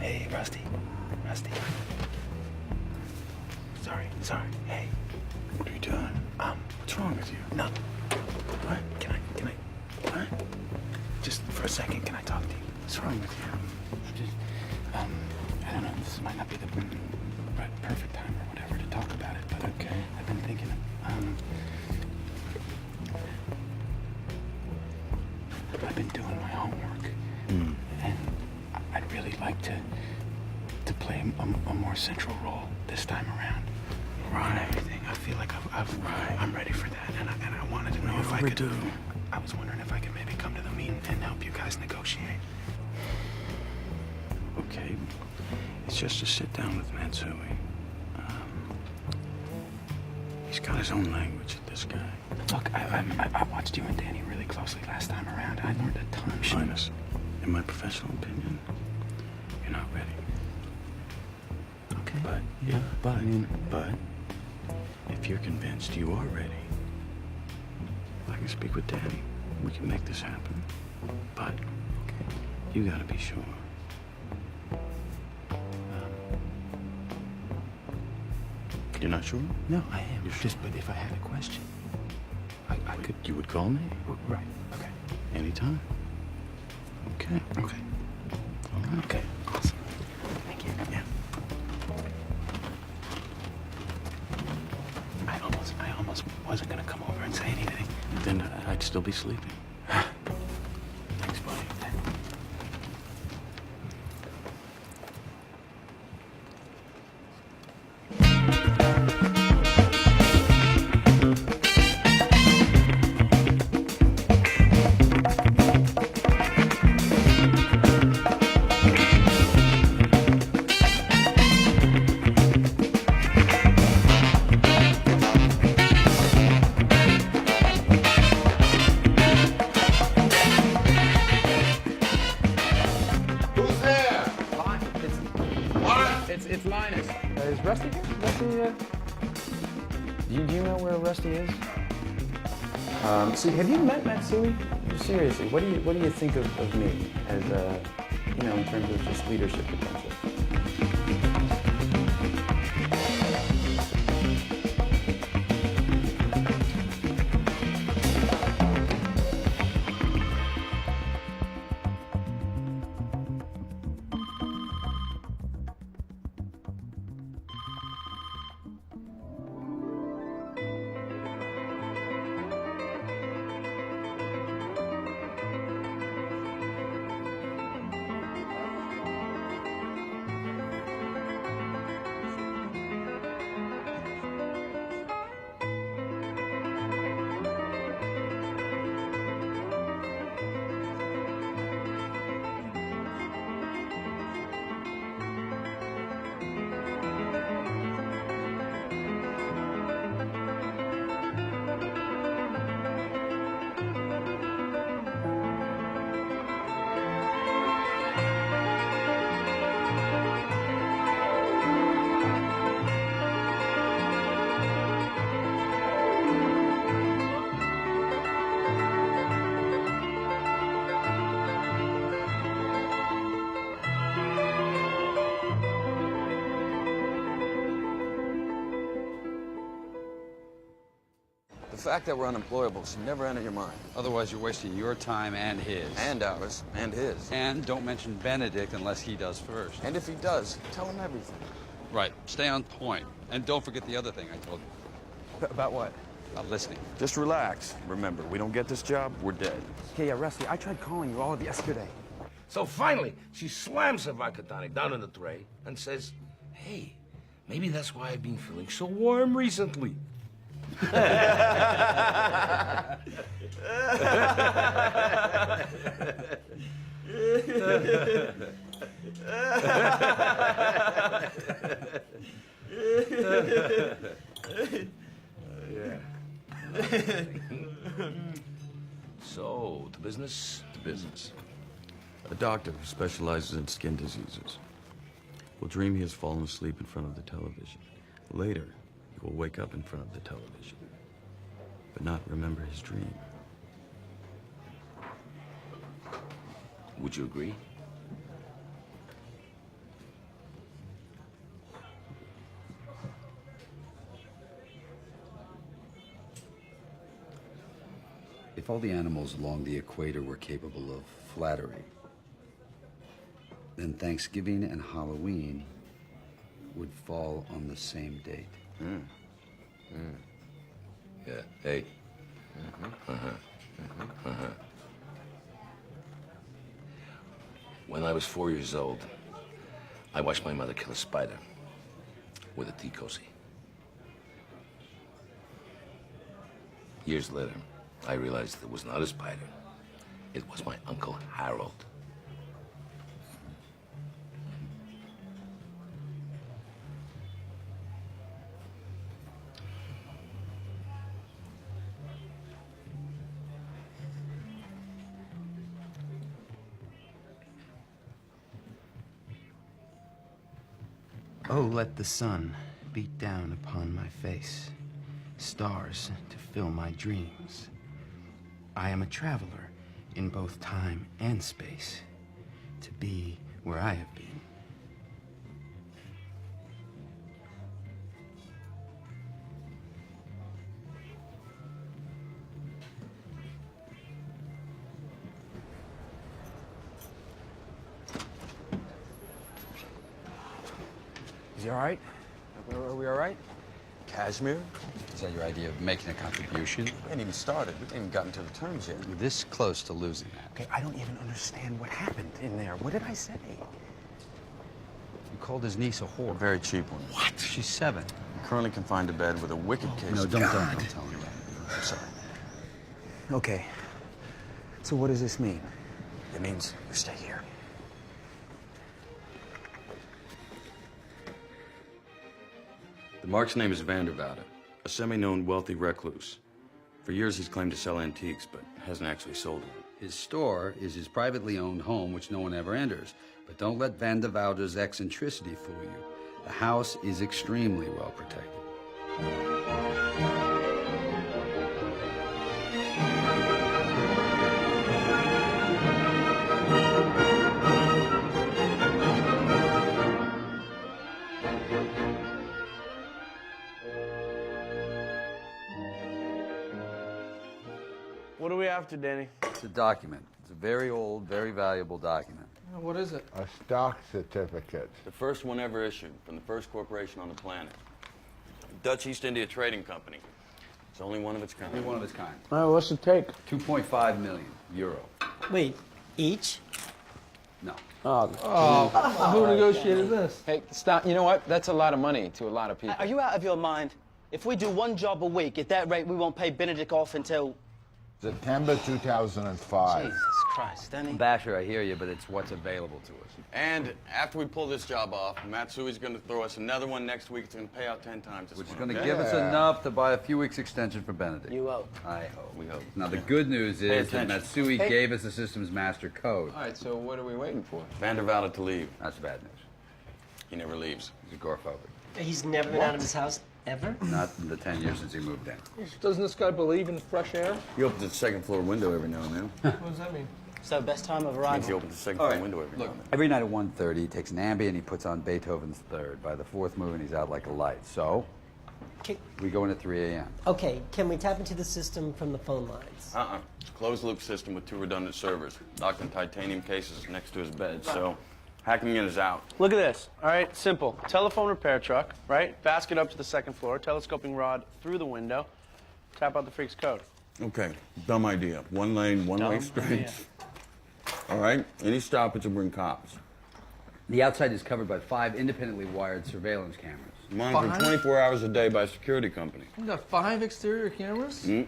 Hey, Rusty. Rusty. Sorry. Hey. What are you doing? What's wrong with you? No. What? Can I? What? Just for a second, can I talk to you? What's wrong with you? Just, I don't know, this might not be the perfect time or whatever to talk about it, but okay. I've been thinking, I've been doing my homework, and I'd really like to play a more central role this time around. Right. And everything. I feel like I'm ready for that, and I wanted to know if I could. I was wondering if I could maybe come to the meeting and help you guys negotiate. Okay. It's just to sit down with Matsui. He's got his own language, this guy. Look, I watched you and Danny really closely last time around. I learned a ton. Linus, in my professional opinion, you're not ready. Okay. But, but, if you're convinced you are ready, I can speak with Danny. We can make this happen. But, you gotta be sure. You're not sure? No, I am. You're sure? Just, but if I had a question, I could. You would call me? Right. Okay. Anytime. Okay. Okay. All right. Okay. Awesome. Thank you. Yeah. I almost wasn't gonna come over and say anything. Then I'd still be sleeping. Thanks, buddy. It's Linus. Is Rusty here? Rusty, do you know where Rusty is? See, have you met Matsui? Seriously, what do you think of me as, in terms of just leadership potential? The fact that we're unemployable should never enter your mind. Otherwise, you're wasting your time and his. And ours. And his. And don't mention Benedict unless he does first. And if he does, tell him everything. Right. Stay on point. And don't forget the other thing I told you. About what? About listening. Just relax. Remember, we don't get this job, we're dead. Okay, yeah, Rusty, I tried calling you all of yesterday. So finally, she slams the vodka tonic down on the tray and says, hey, maybe that's why I've been feeling so warm recently. So, to business? To business. A doctor who specializes in skin diseases will dream he has fallen asleep in front of the television. Later, he will wake up in front of the television, but not remember his dream. Would you agree? all the animals along the equator were capable of flattery, then Thanksgiving and Halloween would fall on the same date. Yeah, hey. When I was 4 years old, I watched my mother kill a spider with a tea cozy. Years later, I realized it was not a spider. It was my Uncle Harold. Oh, let the sun beat down upon my face, stars to fill my dreams. I am a traveler in both time and space, to be where I have been. Is he all right? Are we all right? Kashmir? Is that your idea of making a contribution? We ain't even started. We ain't even gotten to the terms yet. We're this close to losing that. Okay, I don't even understand what happened in there. What did I say? You called his niece a whore. A very cheap one. What? She's 7. Currently confined to bed with a wicked case. No, don't tell him that. I'm sorry. Okay. So what does this mean? It means you stay here. The Mark's name is Vanderwoude, a semi-known wealthy recluse. For years, he's claimed to sell antiques, but hasn't actually sold them. His store is his privately owned home, which no one ever enters. But don't let Vanderwoude's eccentricity fool you. The house is extremely well protected. What are we after, Danny? It's a document. It's a very old, very valuable document. What is it? A stock certificate. The first one ever issued from the first corporation on the planet. Dutch East India Trading Company. It's only one of its kind. Only one of its kind. All right, what's the take? 2.5 million euro. Wait, each? No. Who negotiated this? Hey, stop. You know what? That's a lot of money to a lot of people. Are you out of your mind? If we do one job a week, at that rate, we won't pay Benedict off until... September 2005. Jesus Christ, Danny. Basher, I hear you, but it's what's available to us. And after we pull this job off, Matsui's going to throw us another one next week. It's going to pay out 10 times this Which is one, going to okay? give us enough to buy a few weeks extension for Benedict. You hope. I hope. We hope. Now, the good news Pay is that attention. Matsui gave us the system's master code. All right, so what are we waiting for? Vanderwoude to leave. That's bad news. He never leaves. He's agoraphobic. He's never been out of his house, ever? Not in the 10 years since he moved in. Doesn't this guy believe in fresh air? He opens the second floor window every now and then. What does that mean? So, best time of He arrival. opens the second floor window every now and then. Every night at 1:30, he takes an Ambien, he puts on Beethoven's Third. By the 4th movement, he's out like a light. So, we go in at 3 a.m. Okay, can we tap into the system from the phone lines? It's a closed-loop system with 2 redundant servers, docked in titanium cases next to his bed, so hacking in is out. Look at this. All right, simple. Telephone repair truck, right? Basket up to the second floor, telescoping rod through the window. Tap out the freak's code. Okay, dumb idea. One lane, one-way Dumb streets. idea. All right, any stoppage will bring cops. The outside is covered by 5 independently wired surveillance cameras. Monitored 24 hours a day by a security company. We got 5 exterior cameras? This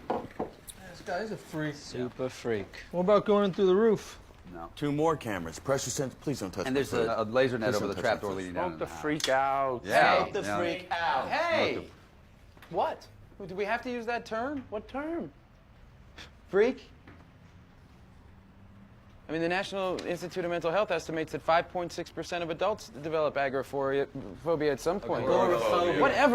guy's a freak. Super freak. What about going in through the roof? No. 2 more cameras. Pressure sensor. Please don't touch And my there's foot. a laser net Please over don't the touch my trapdoor foot. leading down Smoke to the the house. freak out. Yeah. Smoke the freak out. Hey! What? Do we have to use that term? What term? Freak? I mean, the National Institute of Mental Health estimates that 5.6% of adults develop agoraphobia at some point. Agoraphobia. Whatever.